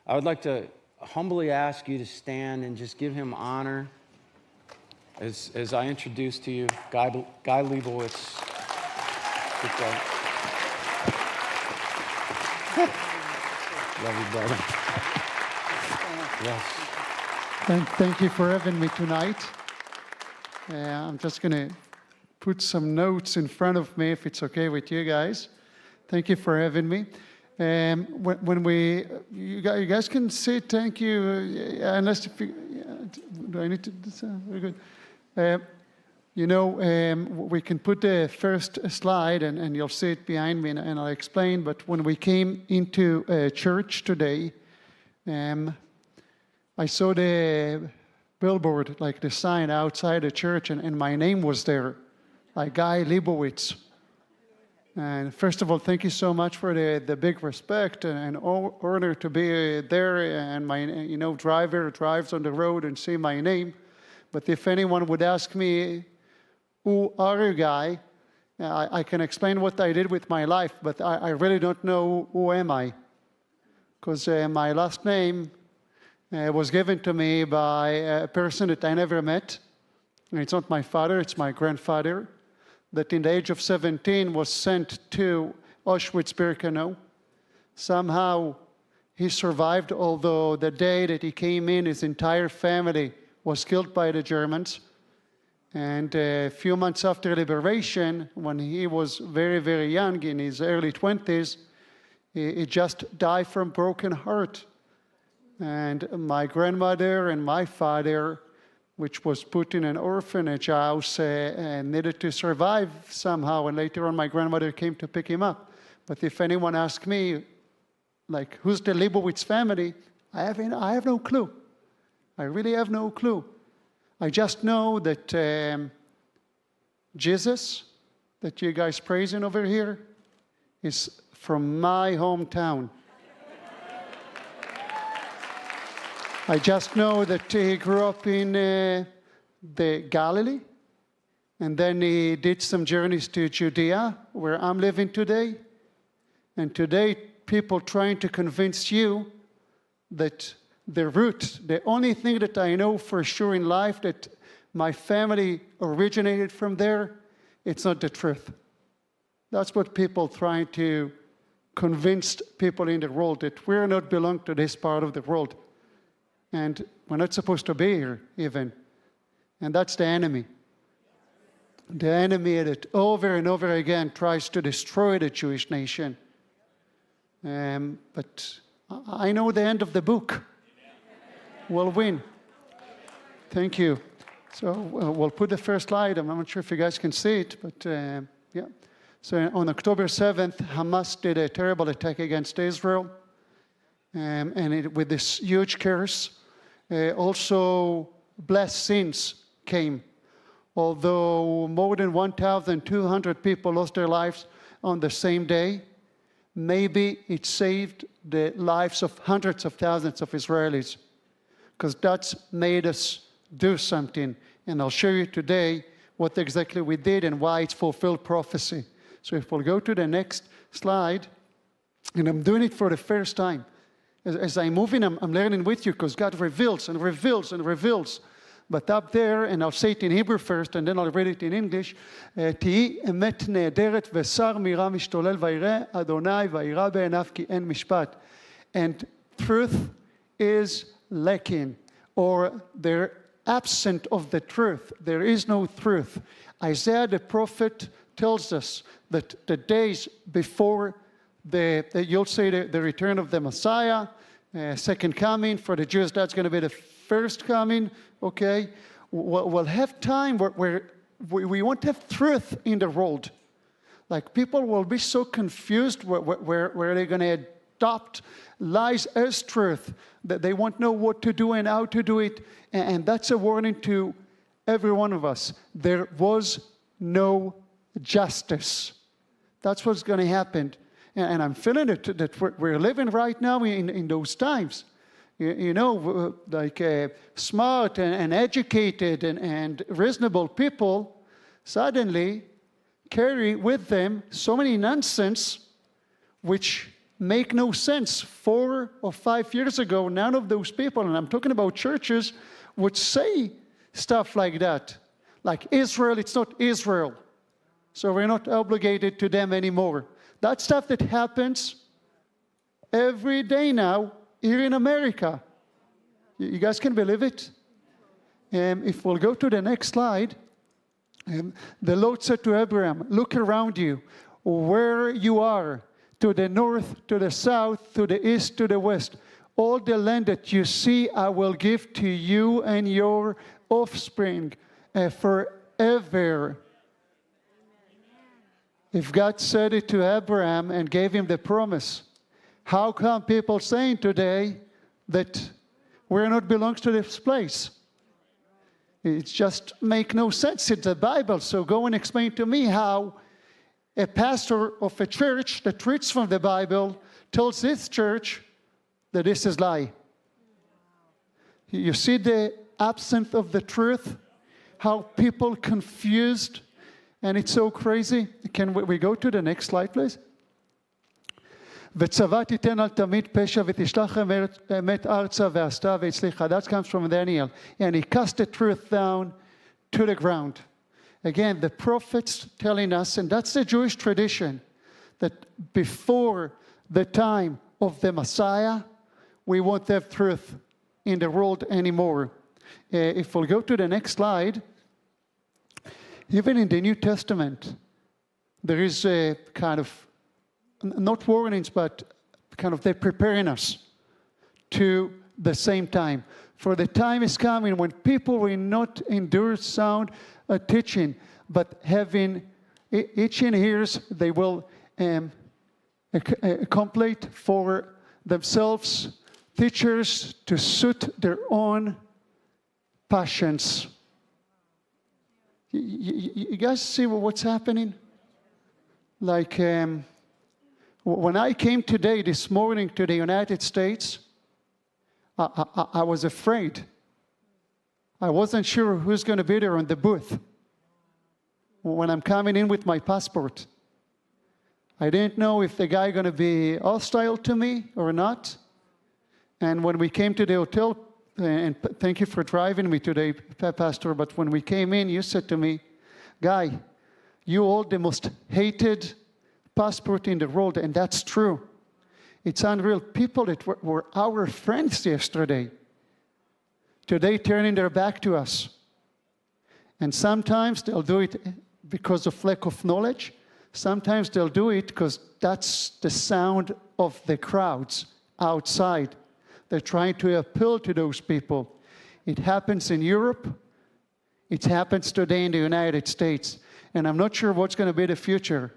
I would like to humbly ask you to stand and just give him honor as I introduce to you Guy Leibovitz. Love you, brother. Yes. Thank you for having me tonight. I'm just going to put some notes in front of me, if it's okay with you guys. Thank you for having me. You guys can say thank you, unless if you, do I need to? Very good. We can put the first slide, and you'll see it behind me, and I'll explain. But when we came into church today, I saw the billboard, like the sign outside the church, and my name was there, like Guy Leibovitz. And first of all, thank you so much for the big respect and honor to be there. And my, driver drives on the road and see my name. But if anyone would ask me, who are you, Guy? I can explain what I did with my life, but I really don't know who am I. Because my last name was given to me by a person that I never met. And it's not my father, it's my grandfather, that in the age of 17 was sent to Auschwitz-Birkenau. Somehow he survived, although the day that he came in, his entire family was killed by the Germans. And a few months after liberation, when he was very, very young, in his early 20s, he just died from broken heart. And my grandmother and my father, which was put in an orphanage house, needed to survive somehow. And later on, my grandmother came to pick him up. But if anyone asks me, like, who's the Leibovitz family? I have no clue. I really have no clue. I just know that Jesus, that you guys praising over here, is from my hometown. I just know that he grew up in the Galilee, and then he did some journeys to Judea, where I'm living today. And today, people trying to convince you that the root, the only thing that I know for sure in life, that my family originated from there, it's not the truth. That's what people trying to convince people in the world, that we're not belong to this part of the world. And we're not supposed to be here, even. And that's the enemy. The enemy that over and over again tries to destroy the Jewish nation. But I know the end of the book. We'll win. Thank you. So we'll put the first slide. I'm not sure if you guys can see it, but yeah. So on October 7th, Hamas did a terrible attack against Israel. With this huge curse, also blessings came. Although more than 1,200 people lost their lives on the same day, maybe it saved the lives of hundreds of thousands of Israelis, because that's made us do something. And I'll show you today what exactly we did and why it's fulfilled prophecy. So if we'll go to the next slide, and I'm doing it for the first time. As I'm moving, I'm learning with you, because God reveals and reveals and reveals. But up there, and I'll say it in Hebrew first, and then I'll read it in English, תהי אמת נהדרת ושר מרע משתולל וירא אדוני וירא בעיניו כי אין משפט. And truth is lacking, or they're absent of the truth. There is no truth. Isaiah the prophet tells us that the days before you'll say the return of the Messiah, second coming. For the Jews, that's going to be the first coming, okay? We'll have time where we won't have truth in the world. Like, people will be so confused where they're going to adopt lies as truth, that they won't know what to do and how to do it. And that's a warning to every one of us. There was no justice. That's what's going to happen. And I'm feeling it, that we're living right now in those times. Smart and educated and reasonable people suddenly carry with them so many nonsense, which make no sense. 4 or 5 years ago, none of those people, and I'm talking about churches, would say stuff like that. Like Israel, it's not Israel. So we're not obligated to them anymore. That's stuff that happens every day now here in America. You guys can believe it? If we'll go to the next slide, the Lord said to Abraham, look around you, where you are, to the north, to the south, to the east, to the west. All the land that you see, I will give to you and your offspring forever. If God said it to Abraham and gave him the promise, how come people saying today that we're not belongs to this place? It just make no sense in the Bible. So go and explain to me how a pastor of a church that reads from the Bible tells this church that this is lie. You see the absence of the truth? How people confused, and it's so crazy. Can we go to the next slide, please? וצבא תיתן על תמיד פשע ותשלח אמת ארצה ועשתה והצליחה. That comes from Daniel. And he cast the truth down to the ground. Again, the prophets telling us, and that's the Jewish tradition, that before the time of the Messiah, we won't have truth in the world anymore. If we'll go to the next slide, even in the New Testament, there is a kind of, not warnings, but kind of they're preparing us to the same time. For the time is coming when people will not endure sound teaching, but having itching ears, they will accumulate for themselves teachers to suit their own passions. You guys see what's happening? Like when I came this morning to the United States, I was afraid. I wasn't sure who's going to be there on the booth when I'm coming in with my passport. I didn't know if the guy going to be hostile to me or not. And when we came to the hotel, and thank you for driving me today, Pastor, but when we came in, you said to me, Guy, you hold the most hated passport in the world, and that's true. It's unreal. People that were our friends yesterday, today turning their back to us. And sometimes they'll do it because of lack of knowledge. Sometimes they'll do it because that's the sound of the crowds outside. They're trying to appeal to those people. It happens in Europe. It happens today in the United States. And I'm not sure what's going to be the future.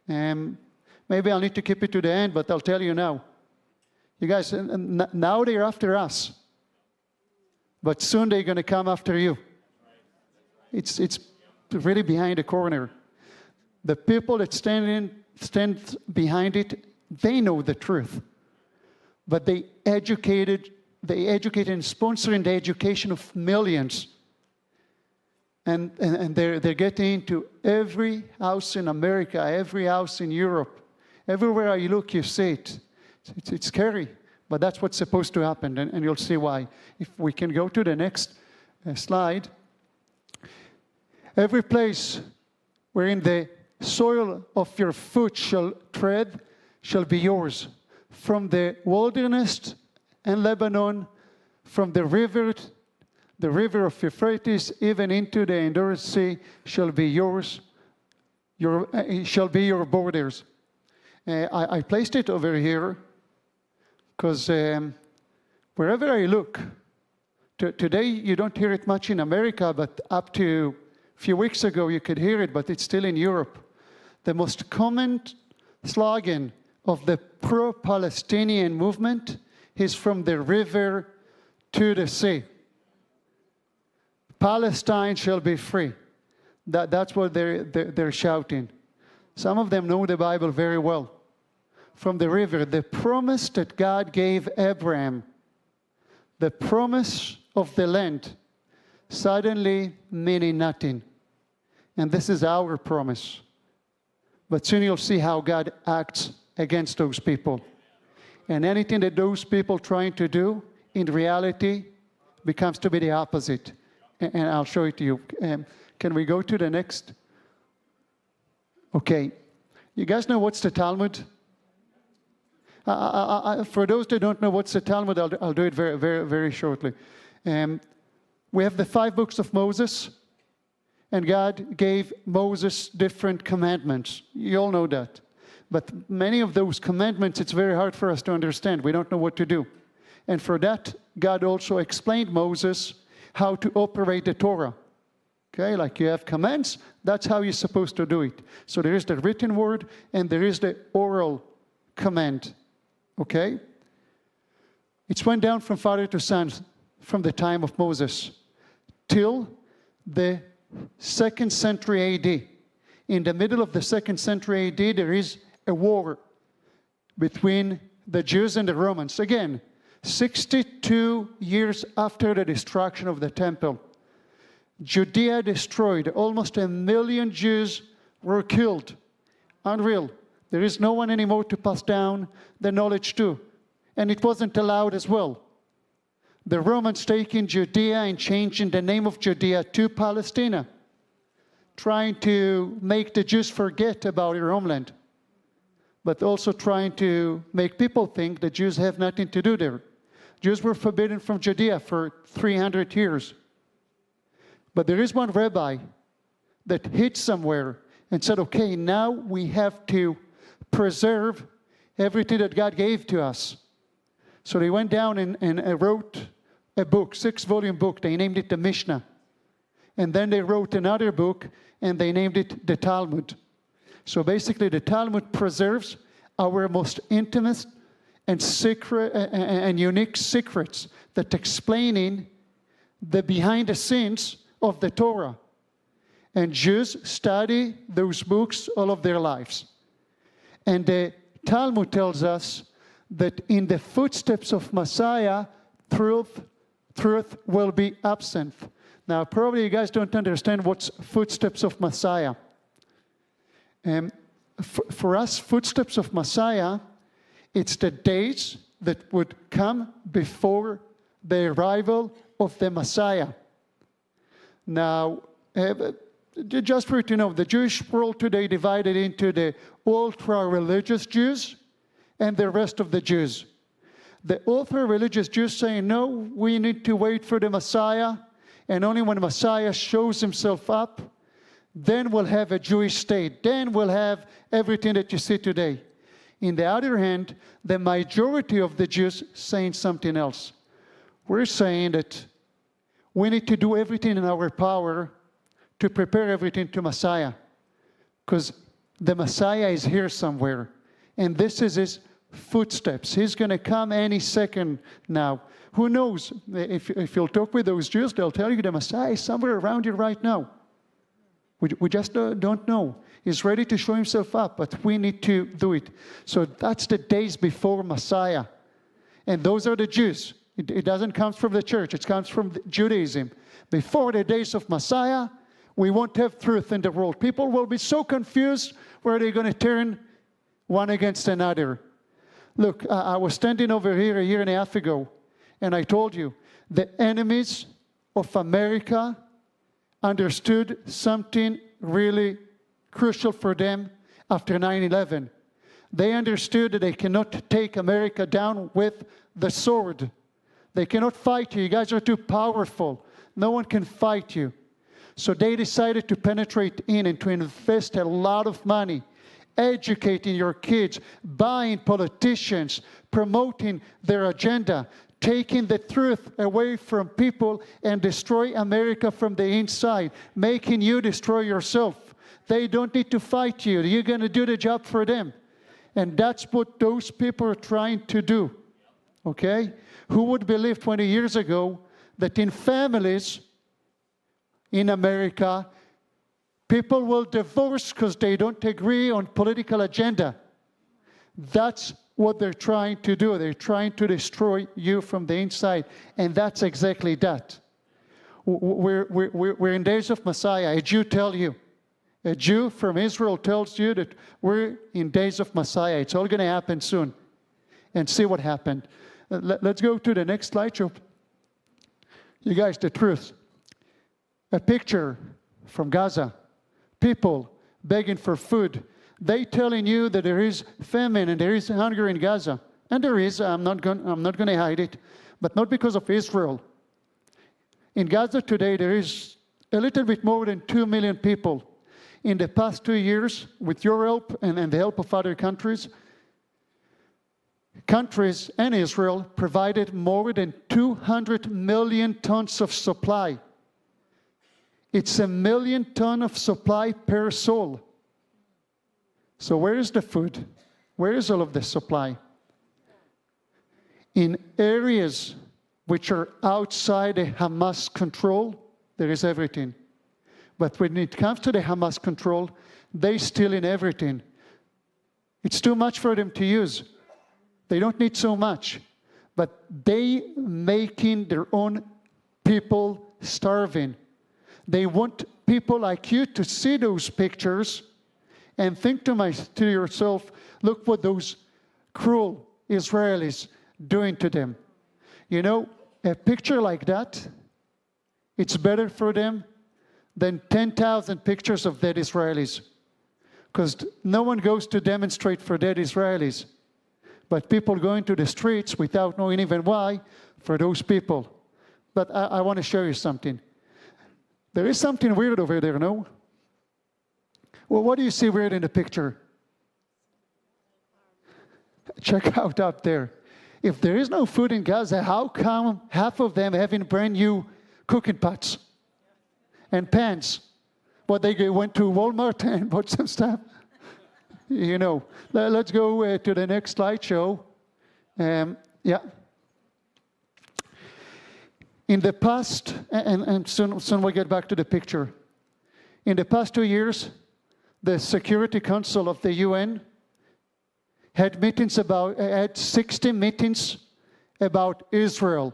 Maybe I'll need to keep it to the end, but I'll tell you now. You guys, now they're after us. But soon they're going to come after you. It's really behind the corner. The people that stand behind it, they know the truth. But they educated and sponsoring the education of millions. And they're getting into every house in America, every house in Europe. Everywhere you look, you see it. It's scary, but that's what's supposed to happen, and you'll see why. If we can go to the next slide. Every place wherein the soil of your foot shall tread shall be yours. From the wilderness and Lebanon, from the river of Euphrates, even into the Endurance Sea, shall be yours. Shall be your borders. I placed it over here because wherever I look, today you don't hear it much in America, but up to a few weeks ago you could hear it, but it's still in Europe. The most common slogan of the pro-Palestinian movement is from the river to the sea. Palestine shall be free. That's what they're shouting. Some of them know the Bible very well. From the river, the promise that God gave Abraham, the promise of the land, suddenly meaning nothing. And this is our promise. But soon you'll see how God acts against those people. And anything that those people trying to do, in reality, becomes to be the opposite. And I'll show it to you. Can we go to the next? Okay. You guys know what's the Talmud? For those that don't know what's the Talmud, I'll do it very, very, very shortly. We have the 5 books of Moses, and God gave Moses different commandments. You all know that. But many of those commandments, it's very hard for us to understand. We don't know what to do. And for that, God also explained Moses how to operate the Torah. Okay, like you have commands, that's how you're supposed to do it. So there is the written word, and there is the oral command. Okay? It's went down from father to son from the time of Moses till the 2nd century AD. In the middle of the 2nd century AD, there is a war between the Jews and the Romans. Again, 62 years after the destruction of the temple. Judea destroyed. Almost 1 million Jews were killed. Unreal. There is no one anymore to pass down the knowledge to. And it wasn't allowed as well. The Romans taking Judea and changing the name of Judea to Palestina, trying to make the Jews forget about their homeland, but also trying to make people think the Jews have nothing to do there. Jews were forbidden from Judea for 300 years. But there is one rabbi that hid somewhere and said, okay, now we have to preserve everything that God gave to us. So they went down and wrote a book, 6-volume book. They named it the Mishnah. And then they wrote another book, and they named it the Talmud. So basically, the Talmud preserves our most intimate and secret and unique secrets that explaining the behind the scenes of the Torah. And Jews study those books all of their lives. And the Talmud tells us that in the footsteps of Messiah, truth will be absent. Now, probably you guys don't understand what's footsteps of Messiah. For us, footsteps of Messiah, it's the days that would come before the arrival of the Messiah. Now, just for you to know, the Jewish world today divided into the ultra-religious Jews and the rest of the Jews. The ultra-religious Jews saying, no, we need to wait for the Messiah, and only when the Messiah shows himself up, then we'll have a Jewish state. Then we'll have everything that you see today. In the other hand, the majority of the Jews saying something else. We're saying that we need to do everything in our power to prepare everything to Messiah. Because the Messiah is here somewhere. And this is his footsteps. He's going to come any second now. Who knows? If you'll talk with those Jews, they'll tell you the Messiah is somewhere around you right now. We just don't know. He's ready to show himself up, but we need to do it. So that's the days before Messiah. And those are the Jews. It doesn't come from the church. It comes from Judaism. Before the days of Messiah, we won't have truth in the world. People will be so confused where they're going to turn one against another. Look, I was standing over here a year and a half ago, and I told you, the enemies of America understood something really crucial for them after 9/11. They understood that they cannot take America down with the sword. They cannot fight you. You guys are too powerful. No one can fight you. So they decided to penetrate in and to invest a lot of money, educating your kids, buying politicians, promoting their agenda, taking the truth away from people and destroy America from the inside, making you destroy yourself. They don't need to fight you. You're going to do the job for them. And that's what those people are trying to do. Okay? Who would believe 20 years ago that in families in America, people will divorce because they don't agree on political agenda? That's what they're trying to do. They're trying to destroy you from the inside. And that's exactly that. We're in days of Messiah. A Jew tell you. A Jew from Israel tells you that we're in days of Messiah. It's all going to happen soon. and see what happened. Let's go to the next slideshow. You guys, the truth. A picture from Gaza. People begging for food. They telling you that there is famine and there is hunger in Gaza. And there is, I'm not going to hide it, but not because of Israel. In Gaza today, there is a little bit more than 2 million people. In the past 2 years, with your help and the help of other countries and Israel provided more than 200 million tons of supply. It's 1 million tons of supply per soul. So where is the food? Where is all of the supply? In areas which are outside the Hamas control, there is everything. But when it comes to the Hamas control, they steal in everything. It's too much for them to use. They don't need so much. But they making their own people starving. They want people like you to see those pictures and think to yourself, look what those cruel Israelis doing to them. You know, a picture like that, it's better for them than 10,000 pictures of dead Israelis. Because no one goes to demonstrate for dead Israelis. But people go into the streets without knowing even why for those people. But I want to show you something. There is something weird over there, no? Well, what do you see weird in the picture? Check out up there. If there is no food in Gaza, how come half of them having brand new cooking pots and pans? Well, they went to Walmart and bought some stuff. You know, let's go to the next slideshow. Yeah. In the past, and soon we'll get back to the picture. In the past 2 years, the Security Council of the UN had 60 meetings about Israel,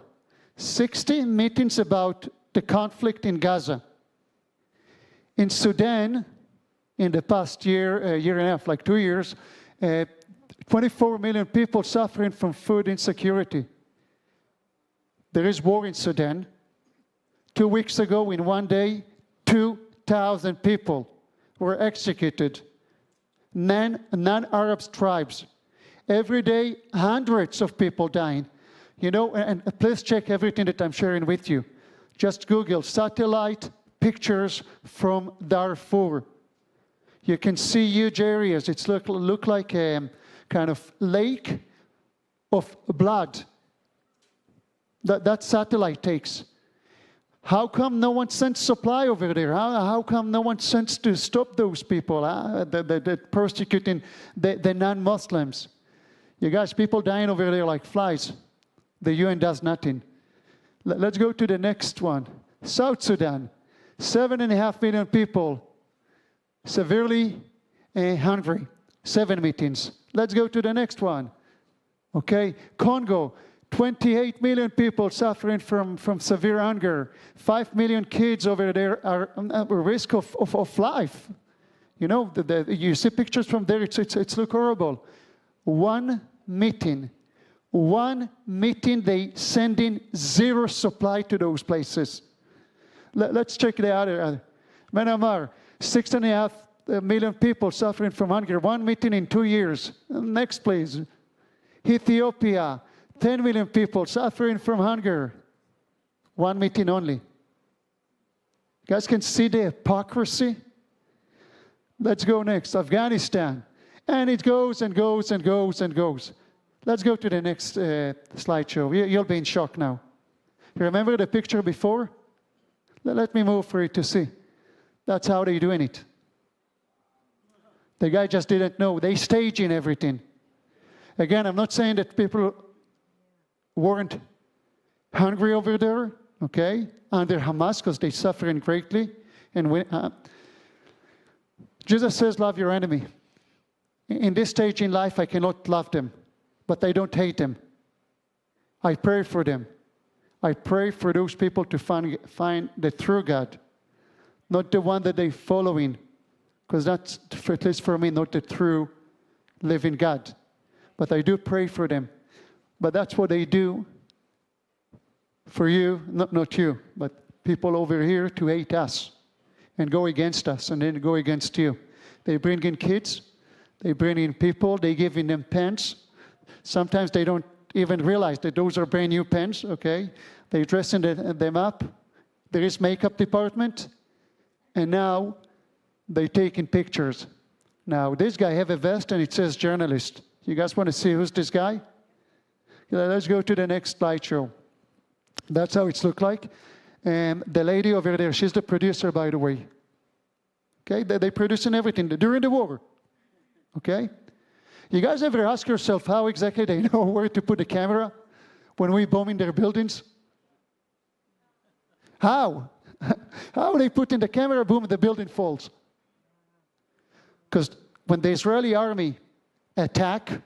60 meetings about the conflict in Gaza. In Sudan, in the past year and a half, like 2 years, 24 million people suffering from food insecurity. There is war in Sudan. 2 weeks ago, in one day, 2,000 people were executed. Non-Arab tribes. Every day, hundreds of people dying. You know, and please check everything that I'm sharing with you. Just Google satellite pictures from Darfur. You can see huge areas. It's look like a kind of lake of blood that satellite takes. How come no one sends supply over there? How come no one sends to stop those people that persecuting the non-Muslims? You guys, people dying over there like flies. The UN does nothing. Let's go to the next one. South Sudan, 7.5 million people severely hungry. 7 meetings. Let's go to the next one. Okay, Congo, 28 million people suffering from severe hunger. 5 million kids over there are at risk of life. You know, you see pictures from there, it's look horrible. One meeting, they send in zero supply to those places. Let's check the other. Myanmar, 6.5 million people suffering from hunger. One meeting in 2 years. Next, please. Ethiopia, 10 million people suffering from hunger. One meeting only. You guys can see the hypocrisy? Let's go next. Afghanistan. And it goes and goes and goes and goes. Let's go to the next slideshow. You'll be in shock now. You remember the picture before? Let me move for you to see. That's how they're doing it. The guy just didn't know. They staging everything. Again, I'm not saying that people weren't hungry over there, okay, under Hamas, because they're suffering greatly. And Jesus says, love your enemy. In this stage in life, I cannot love them, but I don't hate them. I pray for them. I pray for those people to find the true God, not the one that they're following, because that's, at least for me, not the true living God. But I do pray for them. But that's what they do for you, not you, but people over here to hate us and go against us and then go against you. They bring in kids, they bring in people, they give in them pens. Sometimes they don't even realize that those are brand new pens, okay? They dress them up. There is makeup department. And now they take in pictures. Now this guy have a vest and it says journalist. You guys want to see who's this guy? Let's go to the next slideshow. That's how it's look like. And the lady over there, she's the producer, by the way. Okay, they producing everything during the war. Okay? You guys ever ask yourself how exactly they know where to put the camera when we bombing their buildings? How? How they put in the camera, boom, the building falls. Because when the Israeli army attack,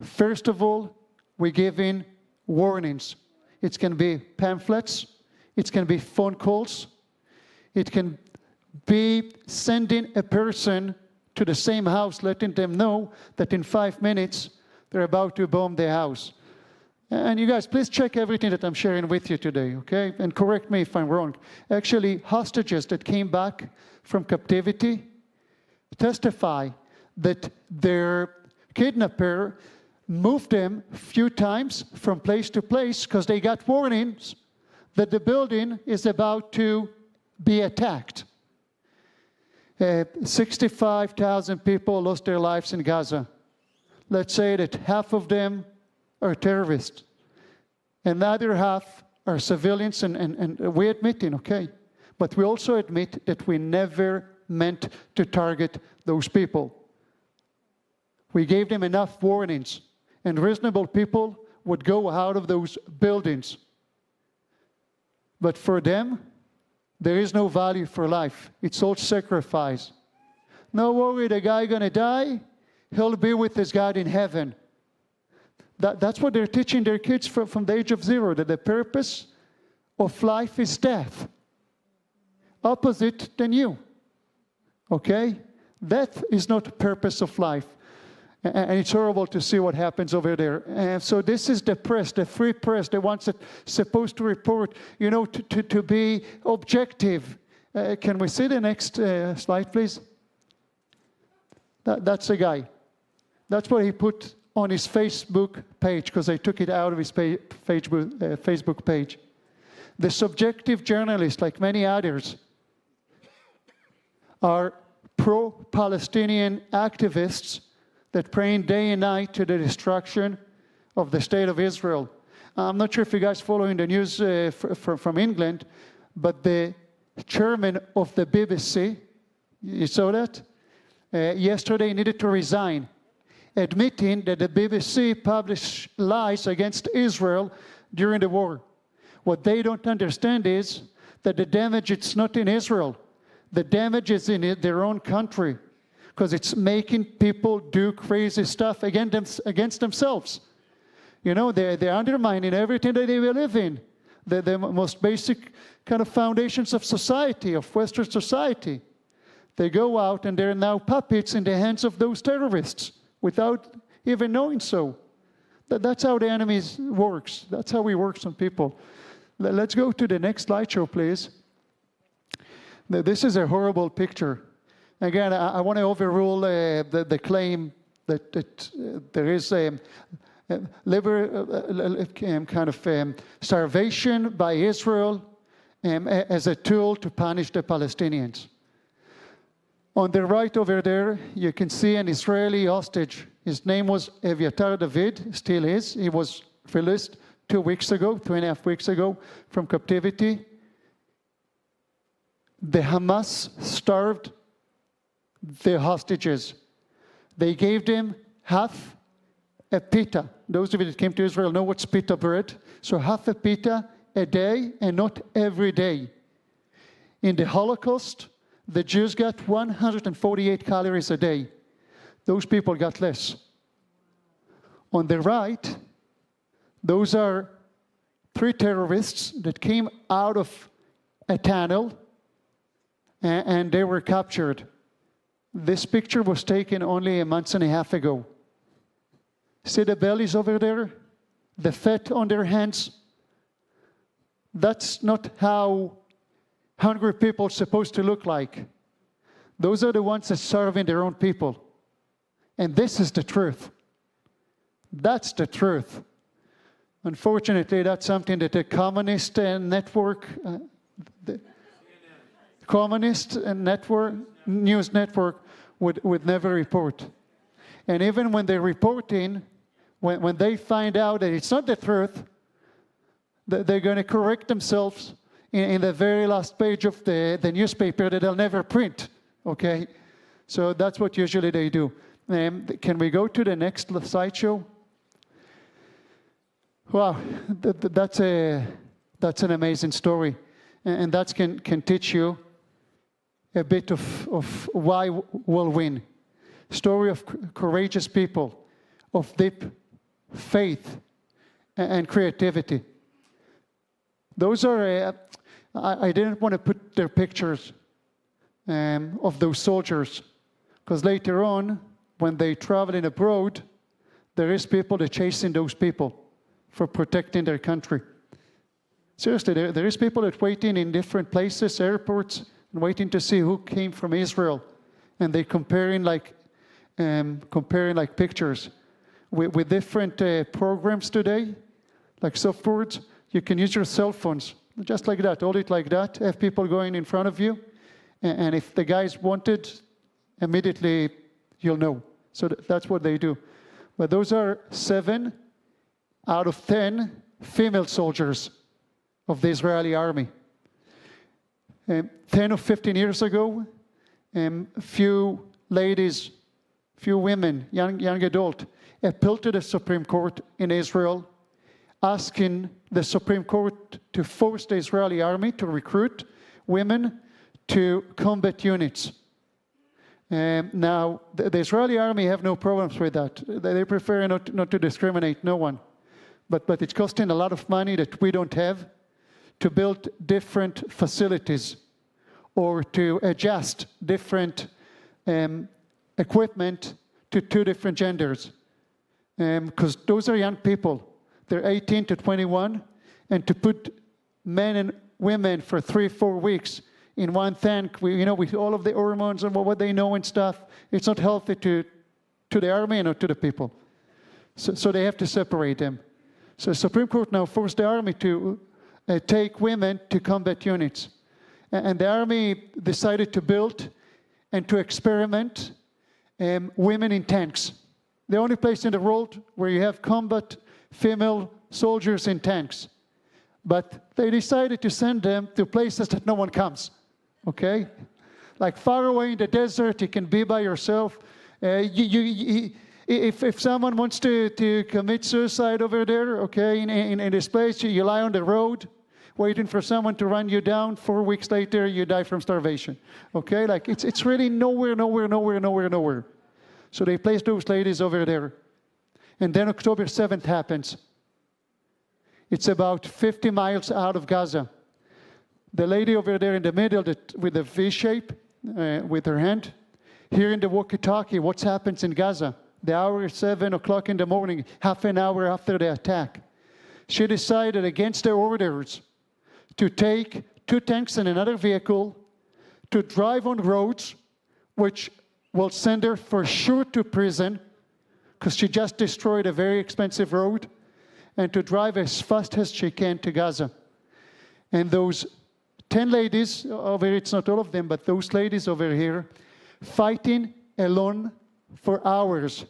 first of all, we give in warnings. It can be pamphlets, it can be phone calls, it can be sending a person to the same house, letting them know that in 5 minutes they're about to bomb their house. And you guys, please check everything that I'm sharing with you today, okay? And correct me if I'm wrong. Actually, hostages that came back from captivity testify that their kidnapper moved them a few times from place to place because they got warnings that the building is about to be attacked. 65,000 people lost their lives in Gaza. Let's say that half of them are terrorists, and the other half are civilians, and we admitting, okay, but we also admit that we never meant to target those people. We gave them enough warnings, and reasonable people would go out of those buildings. But for them, there is no value for life. It's all sacrifice. No worry, the guy gonna die, he'll be with his God in heaven. That's what they're teaching their kids from the age of 0, that the purpose of life is death. Opposite than you. Okay? Death is not the purpose of life. And it's horrible to see what happens over there. And so this is the press, the free press, the ones that supposed to report, you know, to be objective. Can we see the next slide, please? That's the guy. That's what he put on his Facebook page, because I took it out of his Facebook page. The subjective journalists, like many others, are pro-Palestinian activists that praying day and night to the destruction of the state of Israel. I'm not sure if you guys following the news from England, but the chairman of the BBC, you saw that? Yesterday needed to resign, admitting that the BBC published lies against Israel during the war. What they don't understand is that the damage is not in Israel. The damage is in their own country, because it's making people do crazy stuff against themselves. You know, they're undermining everything that they believe in, the most basic kind of foundations of society, of Western society. They go out and they're now puppets in the hands of those terrorists without even knowing so. That's how the enemy works. That's how he works on people. Let's go to the next slideshow, please. This is a horrible picture. Again, I want to overrule the claim that there is a starvation by Israel as a tool to punish the Palestinians. On the right over there, you can see an Israeli hostage. His name was Eviatar David, still is. He was released 2 weeks ago, 2.5 weeks ago, from captivity. The Hamas starved the hostages. They gave them half a pita. Those of you that came to Israel know what's pita bread. So half a pita a day, and not every day. In the Holocaust, the Jews got 148 calories a day. Those people got less. On the right, those are 3 terrorists that came out of a tunnel, and they were captured. This picture was taken only a month and a half ago. See the bellies over there? the fat on their hands. That's not how hungry people are supposed to look like. Those are the ones that serve in their own people. And this is the truth. That's the truth. Unfortunately, that's something that the communist network, the communist network, news network would never report. And even when they're reporting, when they find out that it's not the truth, they're going to correct themselves in the very last page of the newspaper that they'll never print, okay? So that's what usually they do. Can we go to the next slideshow? Wow, that's an amazing story. And that can teach you a bit of why we'll win. Story of courageous people, of deep faith and creativity. Those are, I didn't want to put their pictures of those soldiers, because later on, when they traveling abroad, there is people that chasing those people for protecting their country. Seriously, there is people that waiting in different places, airports, and waiting to see who came from Israel, and they comparing like pictures with different programs today, like softwares. You can use your cell phones just like that, hold it like that, have people going in front of you, and if the guy's wanted, immediately you'll know. So that's what they do. But those are 7 out of 10 female soldiers of the Israeli army. 10 or 15 years ago, few ladies, few women, young adult, appealed to the Supreme Court in Israel, asking the Supreme Court to force the Israeli army to recruit women to combat units. Now, the Israeli army have no problems with that. They prefer not to discriminate no one. But it's costing a lot of money that we don't have to build different facilities or to adjust different equipment to 2 different genders. Because those are young people. They're 18 to 21. And to put men and women for 3-4 weeks in one tank, with all of the hormones and what they know and stuff, it's not healthy to the army and to the people. So they have to separate them. So the Supreme Court now forced the army to take women to combat units. And the army decided to build and to experiment women in tanks. The only place in the world where you have combat female soldiers in tanks. But they decided to send them to places that no one comes, okay? Like far away in the desert, you can be by yourself. If someone wants to commit suicide over there, okay, in this place, you lie on the road, waiting for someone to run you down. 4 weeks later, you die from starvation, okay? Like it's really nowhere. So they placed those ladies over there. And then October 7th happens. It's about 50 miles out of Gaza. The lady over there in the middle with the V shape, with her hand, hearing the walkie-talkie, what happens in Gaza. The hour is 7 o'clock in the morning, half an hour after the attack. She decided against their orders to take 2 tanks and another vehicle to drive on roads which will send her for sure to prison, because she just destroyed a very expensive road, and to drive as fast as she can to Gaza. And those 10 ladies over here, it's not all of them, but those ladies over here, fighting alone for hours,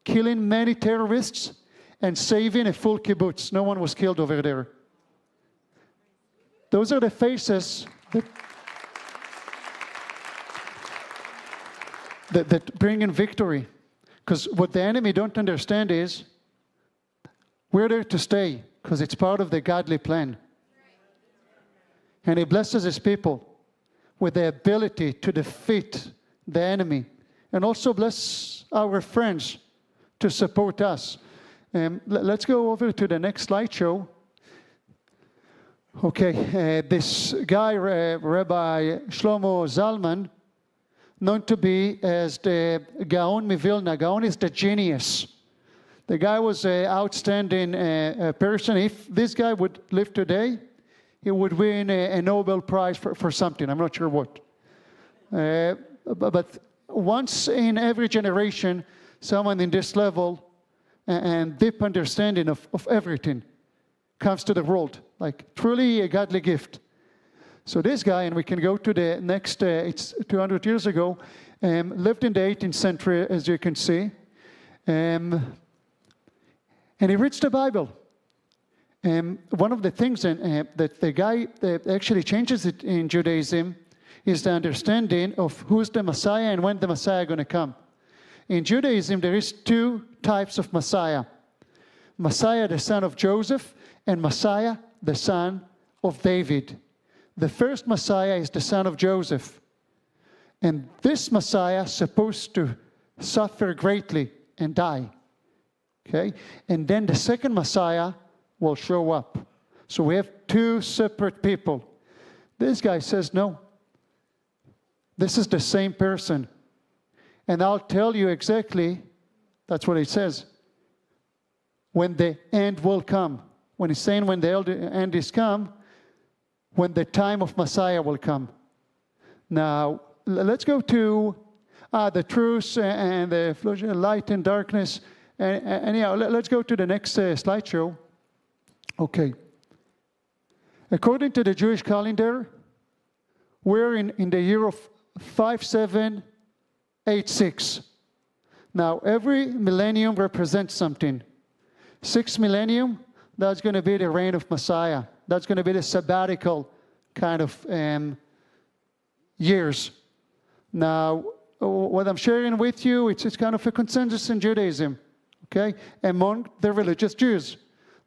killing many terrorists and saving a full kibbutz. No one was killed over there. Those are the faces that bring in victory. Because what the enemy don't understand is we're there to stay, because it's part of the godly plan. And he blesses his people with the ability to defeat the enemy, and also bless our friends to support us. Let's go over to the next slideshow. Okay, this guy, Rabbi Shlomo Zalman, known to be as the Gaon Mivilna. Gaon is the genius. The guy was an outstanding person. If this guy would live today, he would win a Nobel Prize for something. I'm not sure what. But once in every generation, someone in this level and deep understanding of everything comes to the world, like truly a godly gift. So this guy, and we can go to the next, it's 200 years ago, lived in the 18th century, as you can see. And he reads the Bible. One of the things that the guy that actually changes it in Judaism is the understanding of who's the Messiah and when the Messiah is going to come. In Judaism, there is two types of Messiah. Messiah, the son of Joseph, and Messiah, the son of David. The first Messiah is the son of Joseph. And this Messiah is supposed to suffer greatly and die. Okay? And then the second Messiah will show up. So we have two separate people. This guy says, no. This is the same person. And I'll tell you exactly, that's what he says, when the end will come. When he's saying when the end is come, when the time of Messiah will come. Now, let's go to the truth and the light and darkness. Anyhow, let's go to the next slideshow. Okay. According to the Jewish calendar, we're in the year of 5786. Now, every millennium represents something. 6 millennium, that's going to be the reign of Messiah. That's going to be the sabbatical kind of years. Now, what I'm sharing with you, it's kind of a consensus in Judaism, okay, among the religious Jews.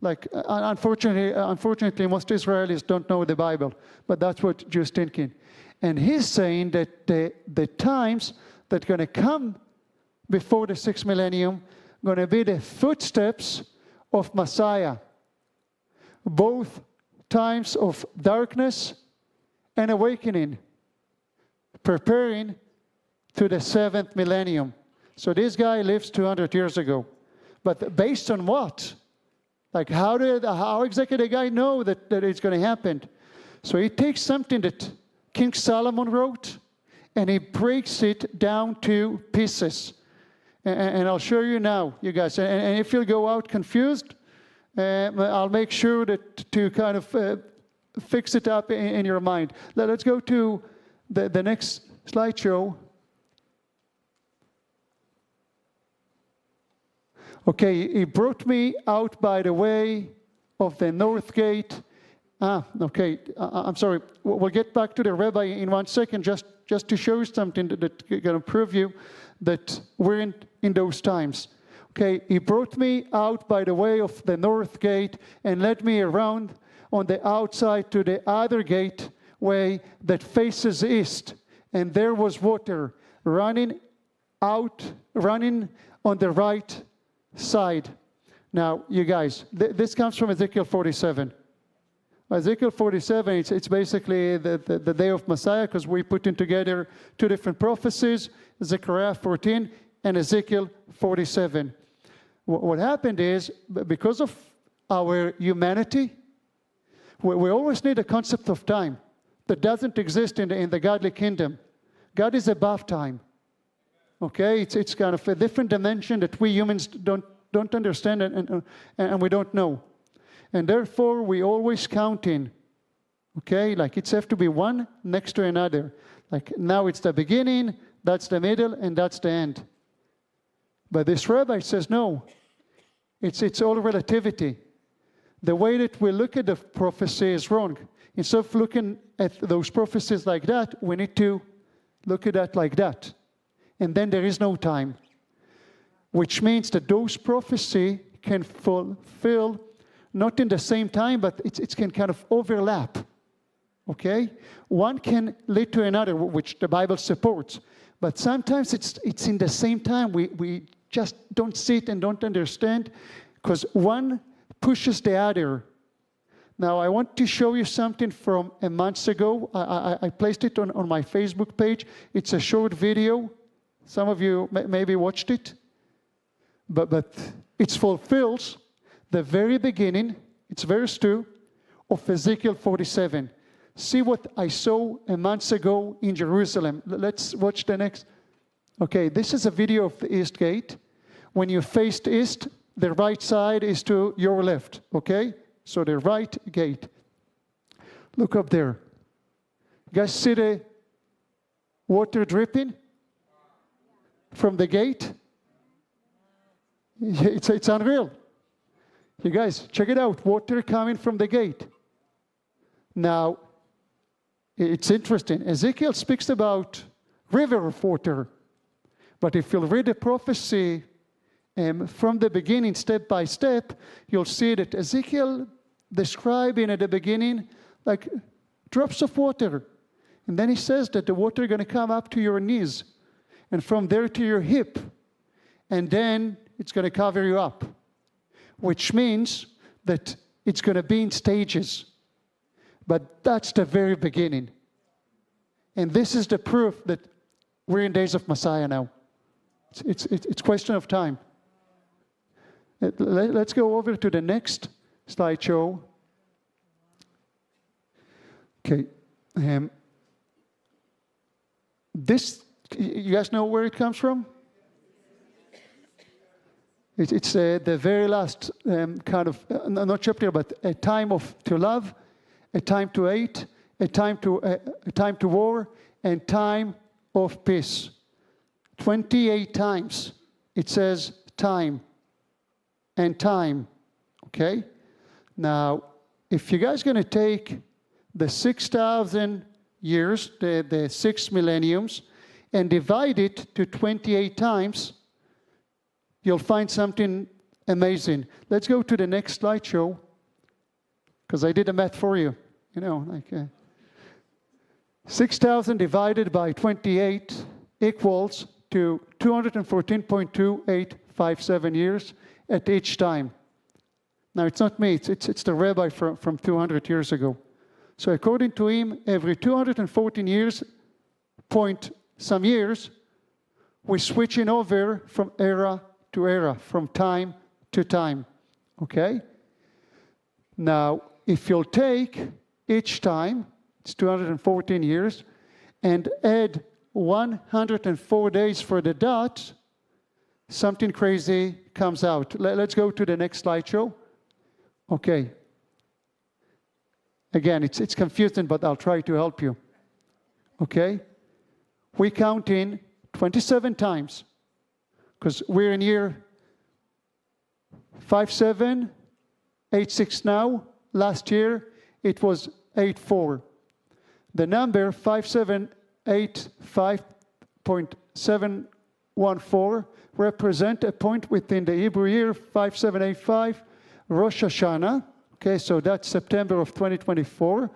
Like, unfortunately, most Israelis don't know the Bible, but that's what Jews thinking. And he's saying that the times that are going to come before the 6th millennium are going to be the footsteps of Messiah. Both times of darkness and awakening, preparing to the 7th millennium. So this guy lives 200 years ago. But based on what? Like how exactly the guy know that it's going to happen? So he takes something that King Solomon wrote, and he breaks it down to pieces. And I'll show you now, you guys. And if you'll go out confused, I'll make sure to kind of fix it up in your mind. Let's go to the next slideshow. Okay, he brought me out by the way of the north gate. Okay, I'm sorry. We'll get back to the rabbi in 1 second, just to show you something that can prove you that we're in those times. Okay, he brought me out by the way of the north gate and led me around on the outside to the other gateway that faces east. And there was water running on the right side. Now, you guys, this comes from Ezekiel 47. Ezekiel 47, it's basically the day of Messiah, because we put in together two different prophecies, Zechariah 14 and Ezekiel 47. What happened is, because of our humanity, we always need a concept of time that doesn't exist in the godly kingdom. God is above time. Okay, it's kind of a different dimension that we humans don't understand and we don't know. And therefore, we always count in. Okay, like it's have to be one next to another. Like now it's the beginning, that's the middle, and that's the end. But this rabbi says no. It's all relativity. The way that we look at the prophecy is wrong. Instead of looking at those prophecies like that, we need to look at that like that. And then there is no time. Which means that those prophecies can fulfill not in the same time, but it can kind of overlap. Okay? One can lead to another, which the Bible supports. But sometimes it's in the same time. We just don't see it and don't understand, because one pushes the other. Now, I want to show you something from a month ago. I placed it on my Facebook page. It's a short video. Some of you maybe watched it. but it fulfills the very beginning, it's verse 2, of Ezekiel 47. See what I saw a month ago in Jerusalem. Let's watch the next. Okay, this is a video of the East Gate. When you faced east, the right side is to your left, okay? So the right gate. Look up there. You guys see the water dripping from the gate? It's unreal. You guys, check it out. Water coming from the gate. Now, it's interesting. Ezekiel speaks about river of water. But if you'll read the prophecy from the beginning, step by step, you'll see that Ezekiel describing at the beginning like drops of water. And then he says that the water is going to come up to your knees, and from there to your hip, and then it's going to cover you up, which means that it's going to be in stages. But that's the very beginning. And this is the proof that we're in days of Messiah now. It's question of time. Let's go over to the next slideshow. Okay. This, you guys know where it comes from? It's the very last kind of, not chapter, but a time to love, a time to hate, a time to war, and time of peace. 28 times it says time and time, okay? Now, if you guys are going to take the 6,000 years, the 6 millenniums, and divide it to 28 times, you'll find something amazing. Let's go to the next slideshow, because I did the math for you. You know, like 6,000 divided by 28 equals to 214.2857 years at each time. Now, it's not me, it's the rabbi from 200 years ago. So according to him, every 214 years, point some years, we're switching over from era to era, from time to time, okay? Now, if you'll take each time, it's 214 years, and add 104 days for the dot, something crazy comes out. Let's go to the next slideshow. Okay. Again, it's confusing, but I'll try to help you. Okay? We count in 27 times, because we're in year 5786 now. Last year, it was 84. The number 5785.714 represent a point within the Hebrew year 5785, Rosh Hashanah. Okay, so that's September of 2024.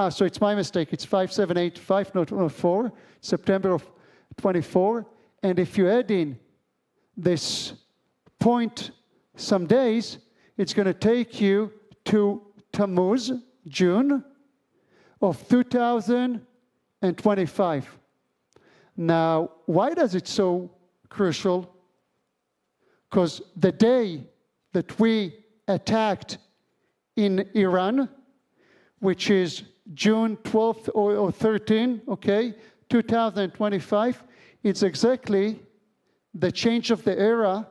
So it's my mistake. It's 5785, not 4, September of 24. And if you add in this point some days, it's going to take you to Tammuz, June of 2025. Now, why is it so crucial? Because the day that we attacked in Iran, which is June 12th or 13th, okay, 2025, it's exactly the change of the era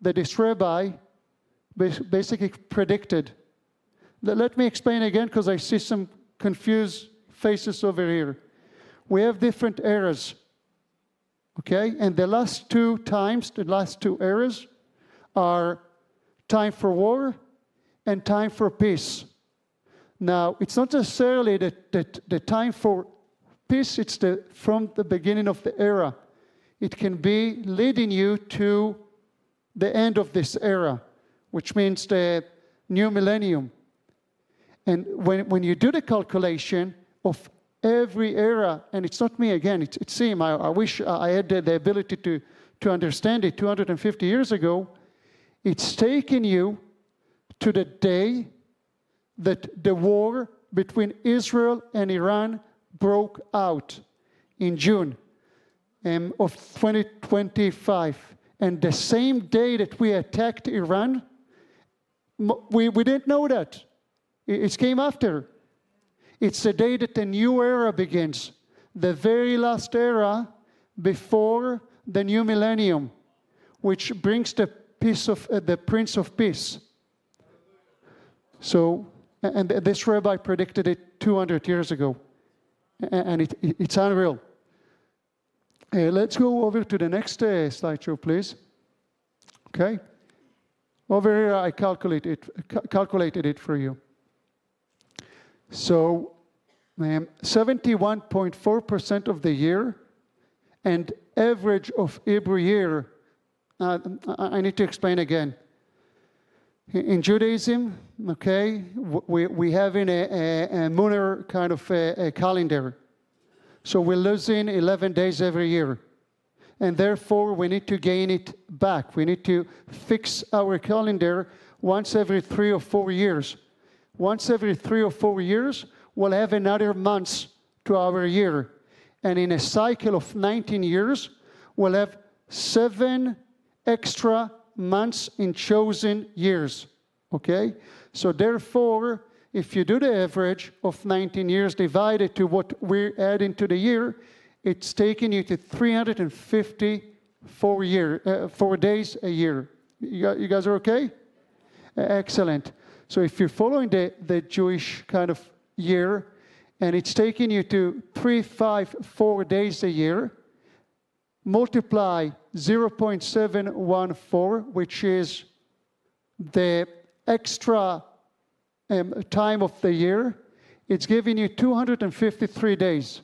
that this rabbi basically predicted. Let me explain again, because I see some confused faces over here. We have different eras, okay? And the last two eras are time for war and time for peace. Now, it's not necessarily the time for peace, it's from the beginning of the era. It can be leading you to the end of this era, which means the new millennium. And when you do the calculation of every era, and it's not me again, it's him. I wish I had the ability to understand it 250 years ago. It's taken you to the day that the war between Israel and Iran broke out in June of 2025. And the same day that we attacked Iran, we didn't know that. It came after. It's the day that the new era begins, the very last era before the new millennium, which brings the Prince of Peace. So, and this rabbi predicted it 200 years ago, and it's unreal. Let's go over to the next slideshow, please. Okay. Over here, I calculated it for you. So, 71.4% of the year, and average of every year. I need to explain again. In Judaism, okay, we have in a lunar kind of a calendar. So we're losing 11 days every year. And therefore, we need to gain it back. We need to fix our calendar once every 3 or 4 years. Once every 3 or 4 years, we'll have another month to our year. And in a cycle of 19 years, we'll have 7 extra months in chosen years. Okay? So therefore, if you do the average of 19 years divided to what we're adding to the year, it's taking you to 354 days a year. You guys are okay? Excellent. So if you're following the Jewish kind of year, and it's taking you to 354 days a year, multiply 0.714, which is the extra time of the year, it's giving you 253 days,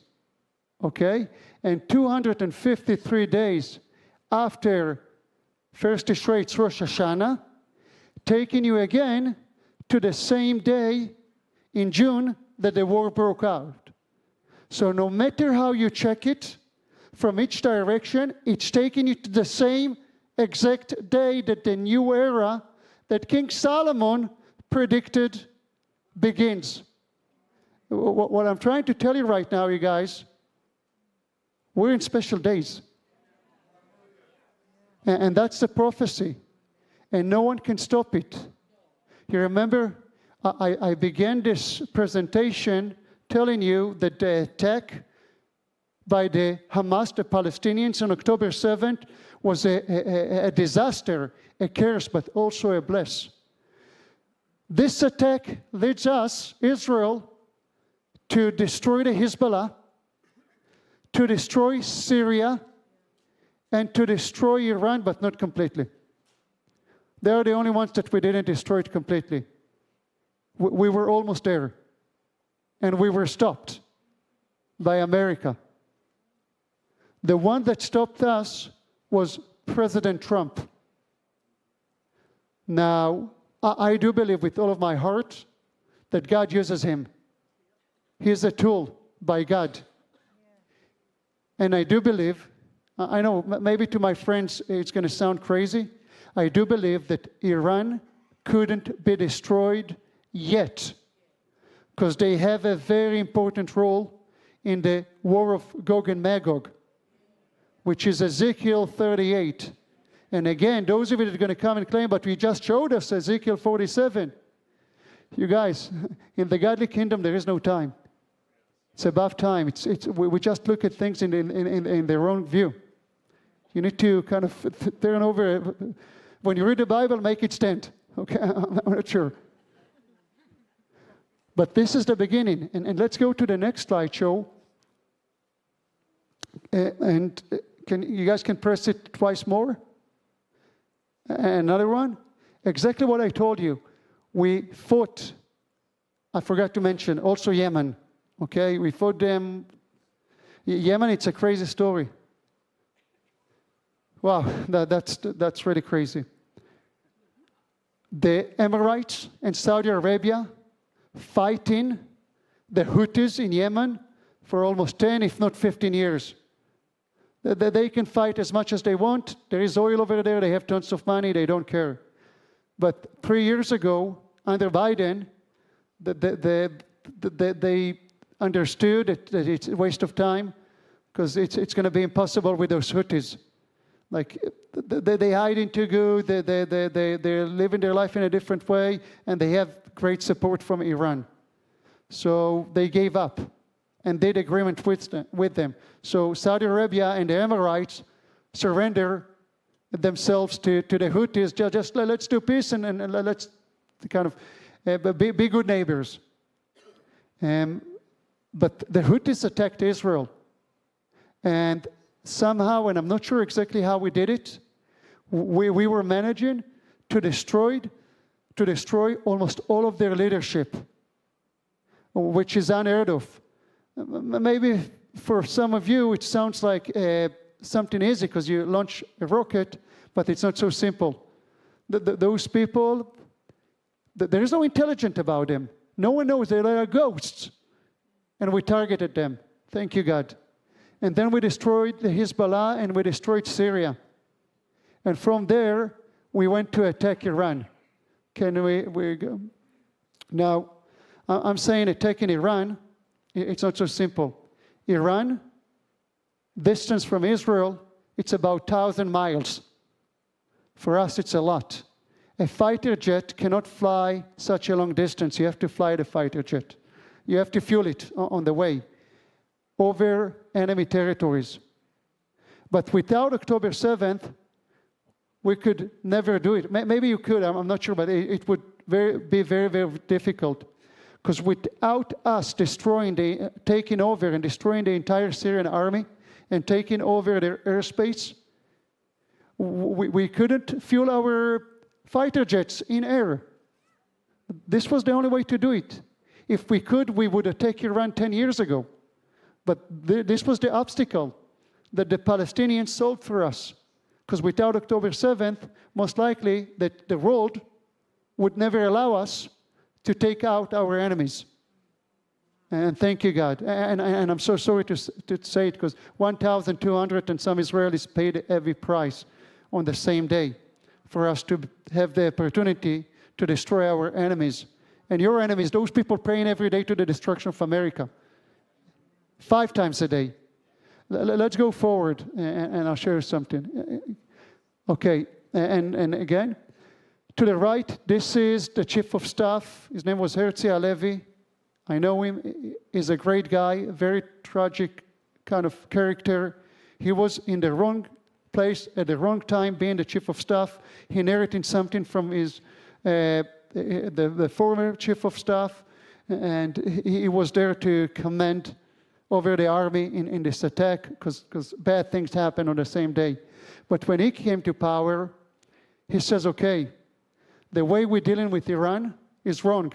okay? And 253 days after first Tishrei, it's Rosh Hashanah, taking you again to the same day in June that the war broke out. So no matter how you check it, from each direction, it's taking you to the same exact day that the new era that King Solomon predicted begins. What I'm trying to tell you right now, you guys, we're in special days. And that's the prophecy. And no one can stop it. You remember, I began this presentation telling you that the attack by the Hamas, the Palestinians, on October 7th was a disaster, a curse, but also a bless. This attack leads us, Israel, to destroy the Hezbollah, to destroy Syria, and to destroy Iran, but not completely. They are the only ones that we didn't destroy it completely. We were almost there, and we were stopped by America. The one that stopped us was President Trump. Now, I do believe with all of my heart that God uses him. He's a tool by God. And I do believe, I know maybe to my friends it's going to sound crazy, I do believe that Iran couldn't be destroyed yet, because they have a very important role in the war of Gog and Magog, which is Ezekiel 38. And again, those of you that are going to come and claim, but we just showed us Ezekiel 47. You guys, in the godly kingdom, there is no time. It's above time. We just look at things in their own view. You need to kind of turn over. When you read the Bible, make it stand. Okay, I'm not sure. But this is the beginning. And let's go to the next slideshow. And you guys can press it twice more. Another one. Exactly what I told you. We fought, I forgot to mention, also Yemen. Okay, we fought them. Yemen, it's a crazy story. Wow, that's really crazy. The Emirates and Saudi Arabia fighting the Houthis in Yemen for almost 10, if not 15 years. They can fight as much as they want. There is oil over there. They have tons of money. They don't care. But 3 years ago, under Biden, they understood that it's a waste of time because it's going to be impossible with those Houthis. Like they hide into good, they're living their life in a different way, and they have great support from Iran. So they gave up and did agreement with them. So Saudi Arabia and the Emirates surrender themselves to the Houthis. Just let's do peace and let's kind of be good neighbors. But the Houthis attacked Israel. And somehow, and I'm not sure exactly how we did it, we were managing to destroy almost all of their leadership, which is unheard of. Maybe for some of you it sounds like something easy because you launch a rocket, but it's not so simple. Those people, there is no intelligence about them. No one knows they are ghosts. And we targeted them. Thank you, God. And then we destroyed the Hezbollah and we destroyed Syria. And from there, we went to attack Iran. Can we go? Now, I'm saying attacking Iran, it's not so simple. Iran, distance from Israel, it's about 1,000 miles. For us, it's a lot. A fighter jet cannot fly such a long distance. You have to fly the fighter jet. You have to fuel it on the way over enemy territories. But without October 7th, we could never do it. Maybe you could, I'm not sure, but it would be very, very difficult. Because without us taking over and destroying the entire Syrian army and taking over their airspace, we couldn't fuel our fighter jets in air. This was the only way to do it. If we could, we would attack Iran 10 years ago. But this was the obstacle that the Palestinians solved for us. Because without October 7th, most likely that the world would never allow us to take out our enemies. And thank you, God. And I'm so sorry to say it, because 1,200 and some Israelis paid a heavy price on the same day for us to have the opportunity to destroy our enemies. And your enemies, those people praying every day to the destruction of America. 5 times a day. Let's go forward, and I'll share something. Okay, and again, to the right, this is the chief of staff. His name was Herzi Halevi. I know him. He's a great guy, a very tragic kind of character. He was in the wrong place at the wrong time, being the chief of staff. He inherited something from his the former chief of staff, and he was there to command over the army in this attack, because bad things happen on the same day. But when he came to power, he says, okay, the way we're dealing with Iran is wrong.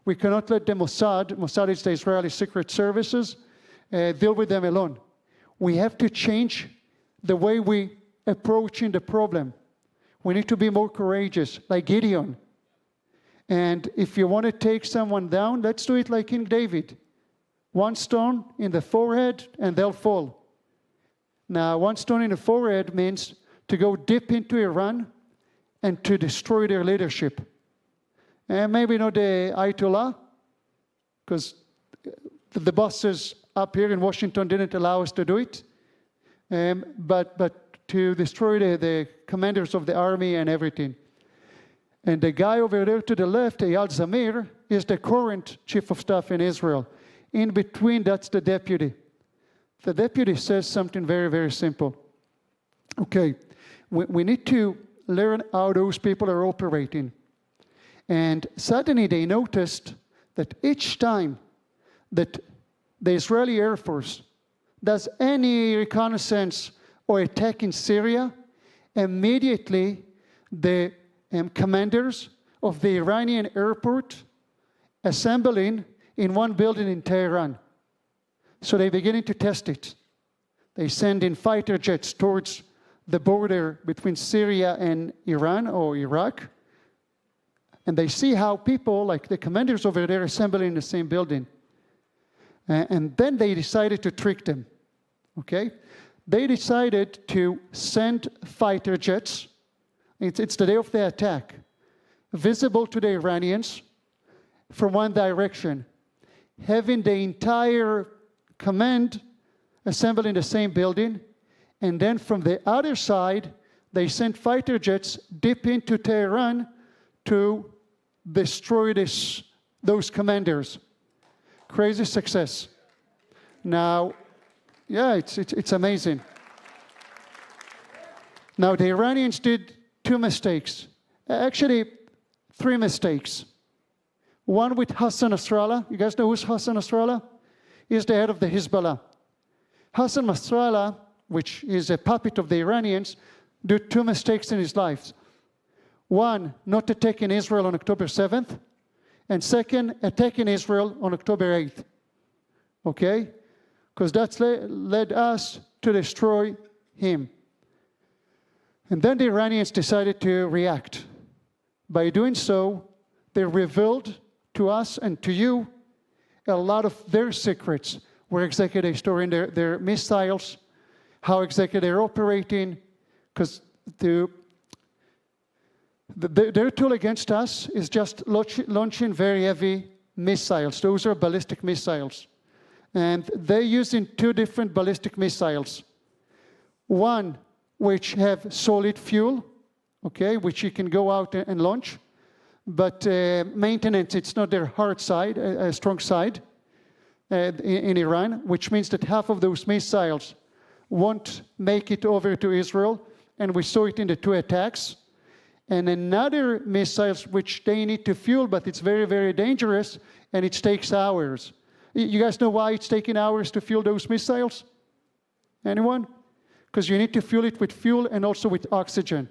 We cannot let the Mossad is the Israeli Secret Services, deal with them alone. We have to change the way we approaching the problem. We need to be more courageous, like Gideon. And if you want to take someone down, let's do it like King David. 1 stone in the forehead and they'll fall. Now, 1 stone in the forehead means to go deep into Iran and to destroy their leadership. And maybe not the Ayatollah, because the bosses up here in Washington didn't allow us to do it. But to destroy the commanders of the army and everything. And the guy over there to the left, Eyal Zamir, is the current chief of staff in Israel. In between, that's the deputy. The deputy says something very, very simple. Okay, we need to learn how those people are operating. And suddenly they noticed that each time that the Israeli Air Force does any reconnaissance or attack in Syria, immediately the commanders of the Iranian airport assembling in one building in Tehran. So they're beginning to test it. They send in fighter jets towards the border between Syria and Iran or Iraq. And they see how people, like the commanders over there, assemble in the same building. And then they decided to trick them. Okay? They decided to send fighter jets. It's the day of the attack. Visible to the Iranians from one direction. Having the entire command assembled in the same building, And then from the other side, they sent fighter jets deep into Tehran to destroy those commanders. Crazy success. Now, yeah, it's amazing. Now, the Iranians did 2 mistakes. Actually, 3 mistakes. One with Hassan Nasrallah. You guys know who's Hassan Nasrallah? He's the head of the Hezbollah. Hassan Nasrallah, which is a puppet of the Iranians, did 2 mistakes in his life. One, not attacking Israel on October 7th. And second, attacking Israel on October 8th. Okay? Because that's led us to destroy him. And then the Iranians decided to react. By doing so, they revealed to us and to you a lot of their secrets, where exactly they're storing their missiles, how exactly they're operating, because their tool against us is just launching very heavy missiles. Those are ballistic missiles. And they're using 2 different ballistic missiles. One, which have solid fuel, okay, which you can go out and launch. But maintenance, it's not their hard side, a strong side in Iran, which means that half of those missiles won't make it over to Israel. And we saw it in the 2 attacks. And another missiles which they need to fuel, but it's very, very dangerous, and it takes hours. You guys know why it's taking hours to fuel those missiles? Anyone? Because you need to fuel it with fuel and also with oxygen.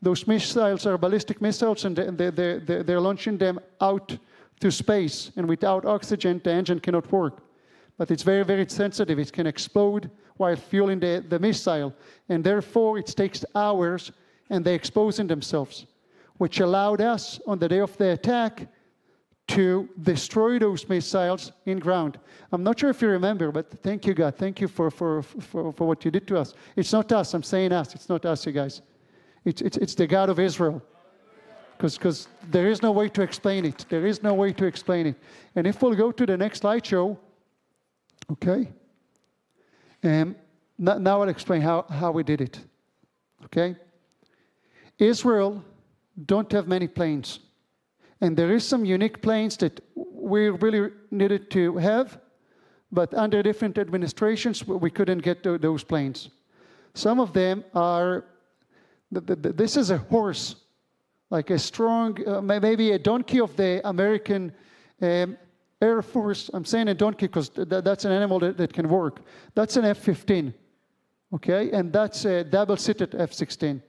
Those missiles are ballistic missiles, and they're launching them out to space. And without oxygen, the engine cannot work. But it's very, very sensitive. It can explode while fueling the missile. And therefore, it takes hours, and they're exposing themselves, which allowed us, on the day of the attack, to destroy those missiles in ground. I'm not sure if you remember, but thank you, God. Thank you for what you did to us. It's not us. I'm saying us. It's not us, you guys. It's the God of Israel. Because there is no way to explain it. There is no way to explain it. And if we'll go to the next slideshow, okay? Now I'll explain how we did it, okay? Israel don't have many planes. And there is some unique planes that we really needed to have, but under different administrations, we couldn't get those planes. Some of them are, this is a horse, like a strong, maybe a donkey of the American Air Force. I'm saying a donkey because that's an animal that can work. That's an F-15, okay? And that's a double-seated F-16,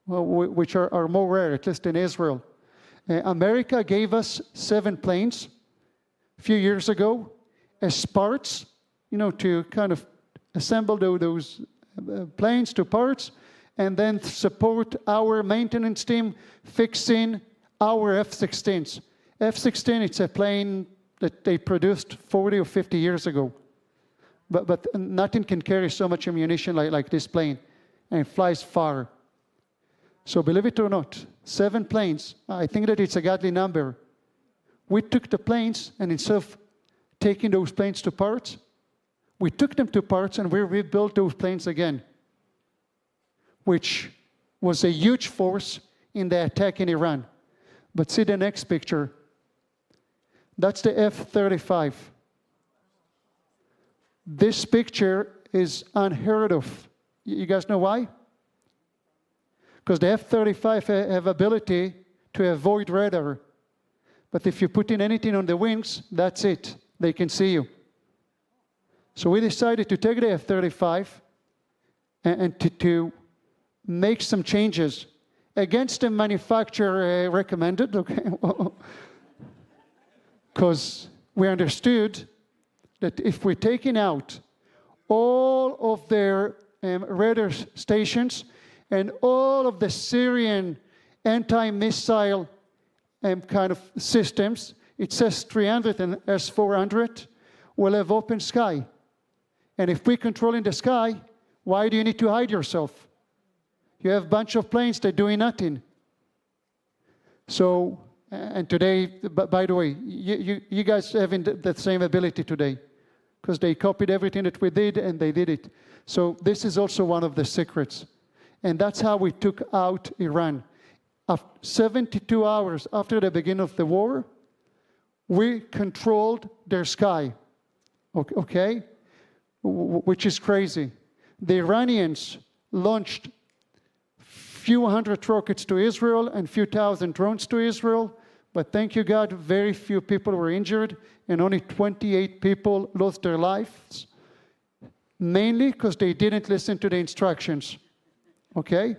which are more rare, at least in Israel. America gave us 7 planes a few years ago as parts, to kind of assemble those planes to parts and then support our maintenance team fixing our F-16s. F-16, it's a plane that they produced 40 or 50 years ago. But nothing can carry so much ammunition like this plane, and it flies far. So believe it or not, 7 planes, I think that it's a godly number. We took the planes, and instead of taking those planes to parts, we took them to parts and we rebuilt those planes again, which was a huge force in the attack in Iran. But see the next picture. That's the F-35. This picture is unheard of. You guys know why? Because the F-35 have ability to avoid radar. But if you put in anything on the wings, that's it. They can see you. So we decided to take the F-35 and to make some changes against the manufacturer recommended, okay? Because we understood that if we're taking out all of their radar stations and all of the Syrian anti-missile kind of systems, it says 300 and S-400, will have open sky. And if we're controlling the sky, why do you need to hide yourself? You have a bunch of planes that are doing nothing. So, and today, by the way, you guys having the same ability today. because they copied everything that we did and they did it. So this is also one of the secrets. And that's how we took out Iran. 72 hours after the beginning of the war, we controlled their sky, okay? Which is crazy. The Iranians launched few hundred rockets to Israel and few thousand drones to Israel, but thank you God, very few people were injured and only 28 people lost their lives, mainly because they didn't listen to the instructions, okay?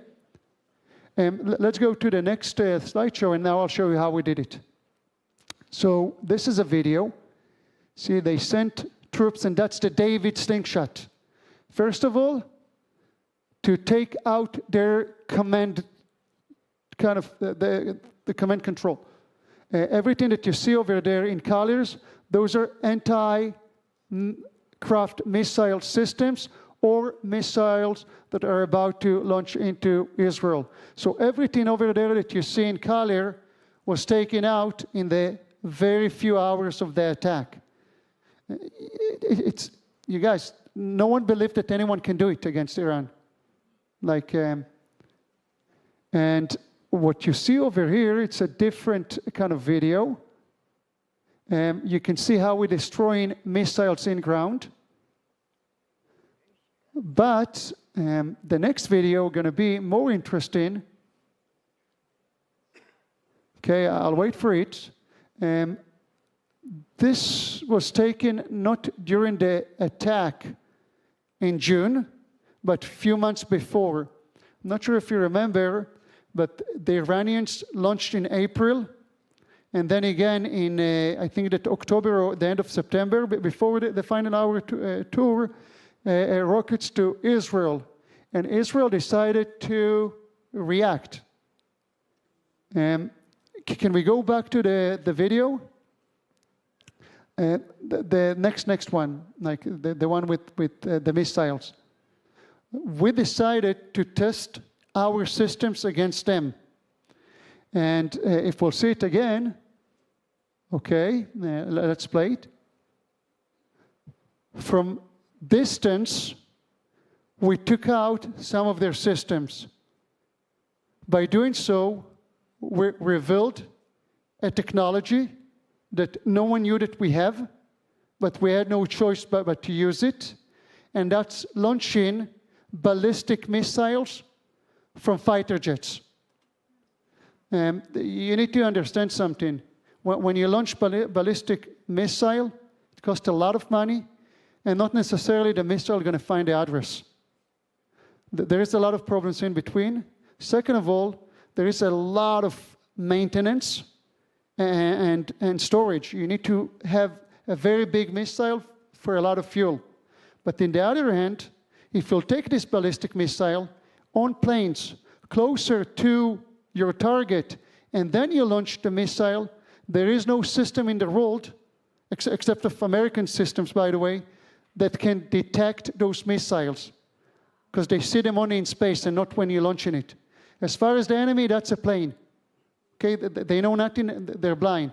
Let's go to the next slideshow, and now I'll show you how we did it. So this is a video. See, they sent troops, and that's the David slingshot. First of all, to take out their command, kind of the command control. Everything that you see over there in colors, those are anti-craft missile systems or missiles that are about to launch into Israel. So everything over there that you see in color was taken out in the very few hours of the attack. You guys, no one believed that anyone can do it against Iran. And what you see over here, it's a different kind of video. You can see how we're destroying missiles in ground. But the next video going to be more interesting. Okay, I'll wait for it. This was taken not during the attack in June, but a few months before. I'm not sure if you remember, but the Iranians launched in April, and then again in, I think that October or the end of September, before the final hour tour, rockets to Israel. And Israel decided to react. Can we go back to the video? The next one, like the one with the missiles. We decided to test our systems against them. And if we'll see it again, okay, let's play it. From distance, we took out some of their systems. By doing so, we revealed a technology that no one knew that we have, but we had no choice but to use it, and that's launching ballistic missiles from fighter jets. You need to understand something. When you launch ballistic missile, it costs a lot of money, and not necessarily the missile is going to find the address. There is a lot of problems in between. Second of all, there is a lot of maintenance and storage. You need to have a very big missile for a lot of fuel. But on the other hand, if you'll take this ballistic missile on planes closer to your target, and then you launch the missile, there is no system in the world, except of American systems, by the way, that can detect those missiles, because they see them only in space and not when you're launching it. As far as the enemy, that's a plane. Okay, they know nothing, they're blind.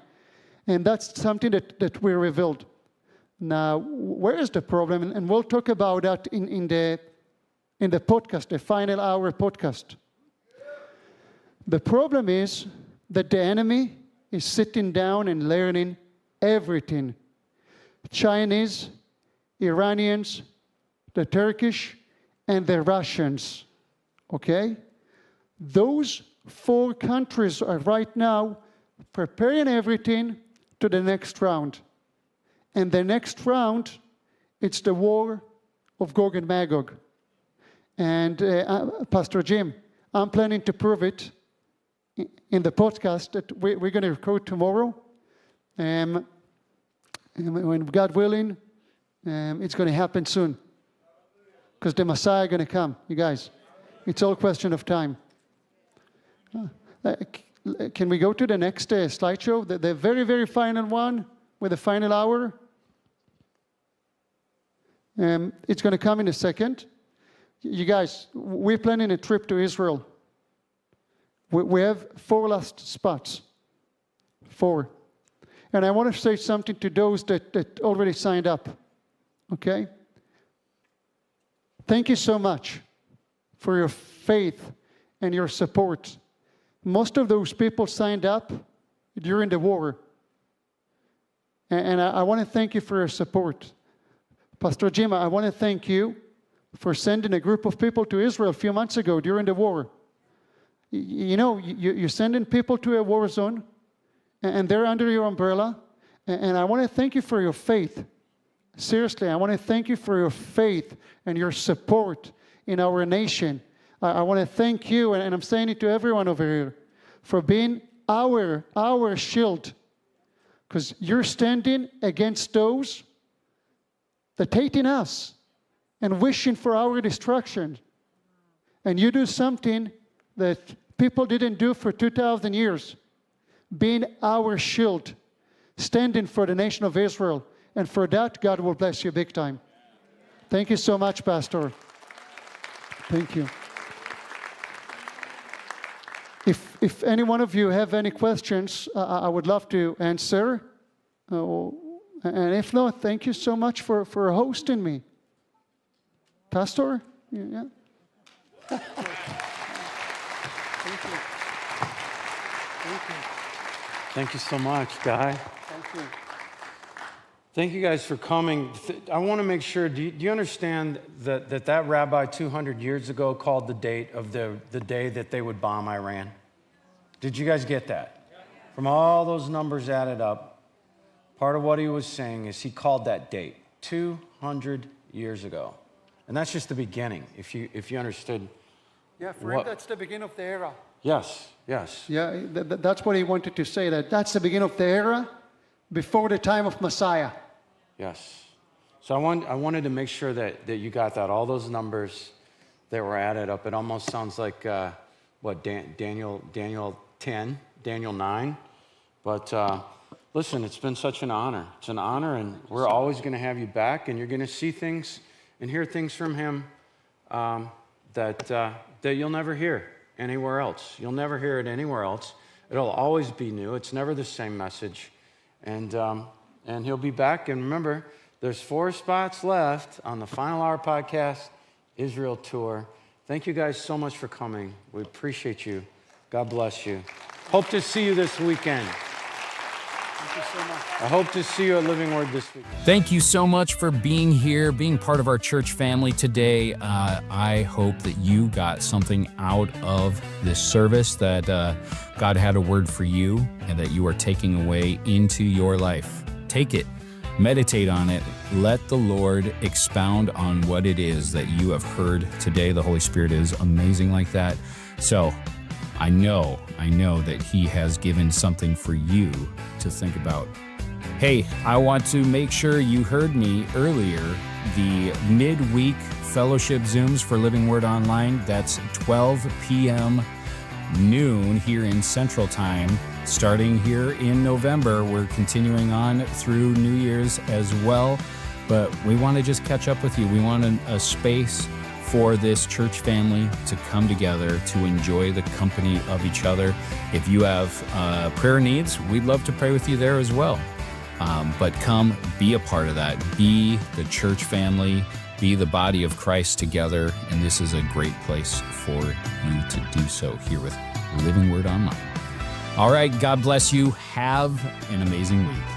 And that's something that we revealed. Now, where is the problem? And we'll talk about that in the podcast, the final hour podcast. The problem is that the enemy is sitting down and learning everything. Chinese, Iranians, the Turkish, and the Russians, okay? Those 4 countries are right now preparing everything to the next round. And the next round, it's the war of Gog and Magog. And Pastor Jim, I'm planning to prove it in the podcast that we're going to record tomorrow. And when God willing, it's going to happen soon. Because the Messiah is going to come, you guys. It's all a question of time. Can we go to the next slideshow? The very, very final one with the final hour. It's going to come in a second. You guys, we're planning a trip to Israel. We have 4 last spots. 4. And I want to say something to those that already signed up. okay? Thank you so much for your faith and your support. Most of those people signed up during the war. And I want to thank you for your support. Pastor Jim, I want to thank you for sending a group of people to Israel a few months ago during the war. You know, you're sending people to a war zone, and they're under your umbrella. And I want to thank you for your faith. Seriously, I want to thank you for your faith and your support in our nation. I want to thank you, and I'm saying it to everyone over here, for being our shield. Because you're standing against those that hating us and wishing for our destruction. And you do something that people didn't do for 2,000 years. Being our shield, standing for the nation of Israel. And for that, God will bless you big time. Thank you so much, Pastor. Thank you. If any one of you have any questions, I would love to answer. And if not, thank you so much for hosting me. Pastor? Yeah. Thank you. Thank you. Thank you so much, Guy. Thank you. Thank you guys for coming. I want to make sure, do you understand that rabbi 200 years ago called the date of the day that they would bomb Iran? Did you guys get that? From all those numbers added up, part of what he was saying is he called that date 200 years ago. And that's just the beginning, if you understood. Yeah, for him, that's the beginning of the era. Yes. Yeah, that's what he wanted to say, that's the beginning of the era before the time of Messiah. Yes. So I wanted to make sure that you got that. All those numbers that were added up. It almost sounds like, Daniel 10, Daniel 9. But listen, it's been such an honor. It's an honor, and we're always going to have you back, and you're going to see things and hear things from him that you'll never hear anywhere else. You'll never hear it anywhere else. It'll always be new. It's never the same message. And he'll be back. And remember, there's 4 spots left on the Final Hour Podcast Israel Tour. Thank you guys so much for coming. We appreciate you. God bless you. Hope to see you this weekend. Thank you so much. I hope to see you at Living Word this weekend. Thank you so much for being here, being part of our church family today. I hope that you got something out of this service, that God had a word for you, and that you are taking away into your life. Take it, meditate on it, let the Lord expound on what it is that you have heard today. The Holy Spirit is amazing like that. So I know that He has given something for you to think about. Hey, I want to make sure you heard me earlier. The midweek fellowship Zooms for Living Word Online, that's 12 p.m. noon here in Central Time, starting here in November. We're continuing on through New Year's as well, but we want to just catch up with you. We want a space for this church family to come together to enjoy the company of each other. If you have prayer needs, we'd love to pray with you there as well. But come be a part of that. Be the church family. Be the body of Christ together. And this is a great place for you to do so here with Living Word Online. All right, God bless you. Have an amazing week.